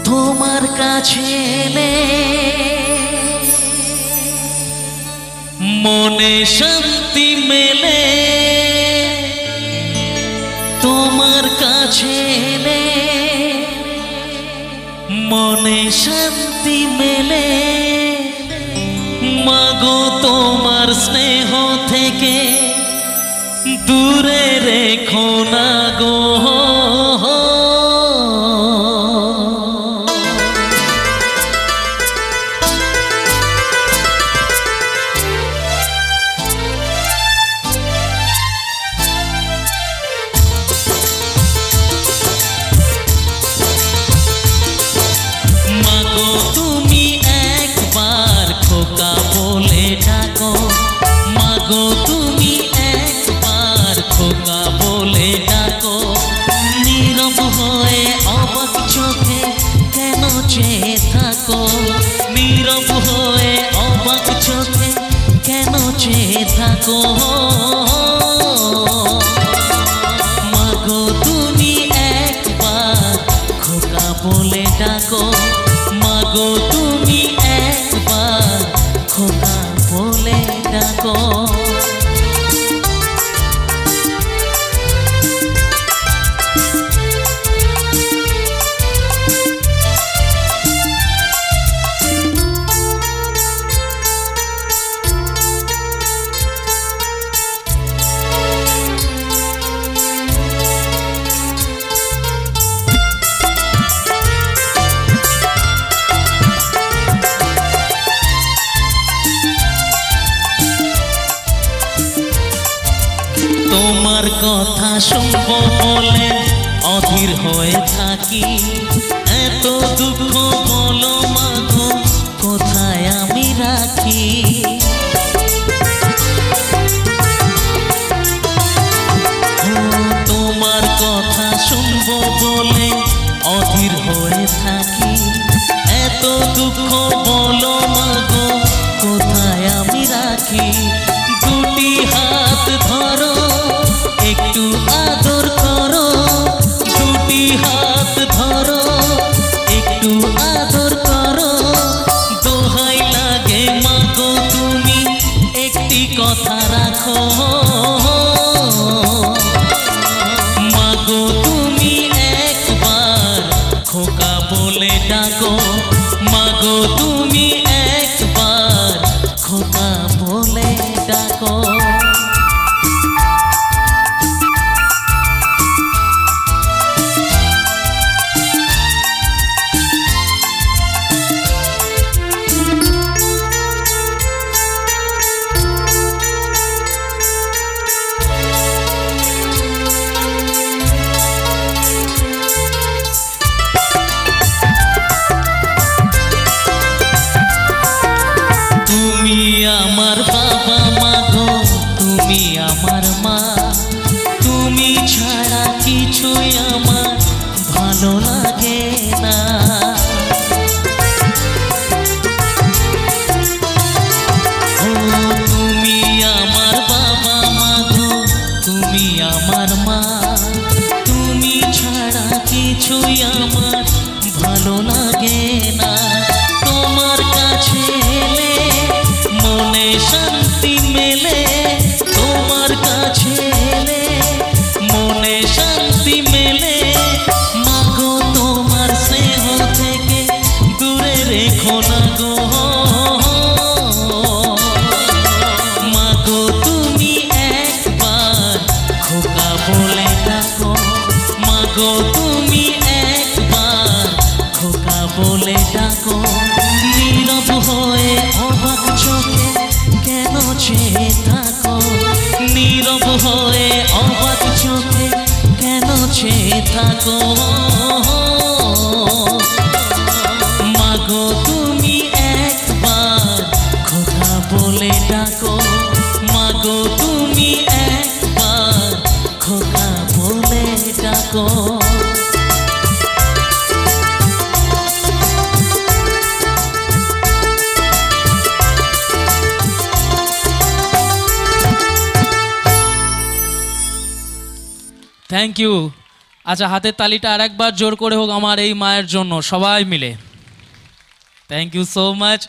তোমার কাছে এলে মনে শান্তি মেলে, তোমার কাছে এলে মনে শান্তি মেলে। মাগো তোমার স্নেহ থেকে দূরে রেখো না গো। মাগো তুমি একবার খোকা বলে ডাকো, মাগো তুমি একবার খোকা বলে ডাকো। নীরব হয়ে অবাক চোখে কেন চেয়ে থাকো, নীরব হয়ে অবাক চোখে কেন চেয়ে থাকো। মাগো তুমি একবার খোকা বলে ডাকো, মাগো তুমি একবার খোকা বলে ডাকো। তোমার কথা শুনবো বলে অধীর হয়ে থাকি, এত দুঃখ বলো মাগো কোথায় আমি রাখি। তোমার কথা শুনবো বলে অধীর হয়ে থাকি, এত দুঃখ বলো মাগো কোথায় আমি রাখি। দুটি হাত ধরো একটু আদর করো, দুটি হাত ধরো একটু আদর করো। দোহাই লাগে মাগো তুমি একটি কথা রাখো, মাগো তুমি একবার খোকা বলে ডাকো, মাগো তুমি একবার খোকা বলে ডাকো। তুমি আমার বাবা মাগো তুমি আমার মা, তুমি ছাড়া কিছুই আমার ভালো লাগে না। ও তুমি আমার বাবা মাগো তুমি আমার মা, তুমি ছাড়া কিছুই আমার ভালো লাগে না। তোমার কাছে এলে মনে শান্তি মেলে, তোমার কাছে এলে মনে শান্তি মেলে। মাগো তোমার স্নেহ থেকে দূরে রেখো না গো। মাগো তুমি একবার খোকা বলে ডাকো, মাগো তুমি একবার খোকা বলে ডাকো। নীরব হয়ে অবাক চোখে কেন চেয়ে থাকো, নীরব হয়ে অবাক চোখে কেন চেয়ে থাকো। মাগো তুমি একবার খোকা বলে ডাকো, মাগো তুমি একবার খোকা বলে ডাকো। Thank you. আচ্ছা, হাতের তালিটা আর একবার জোর করে হোক আমার এই মায়ের জন্য, সবাই মিলে। Thank you so much.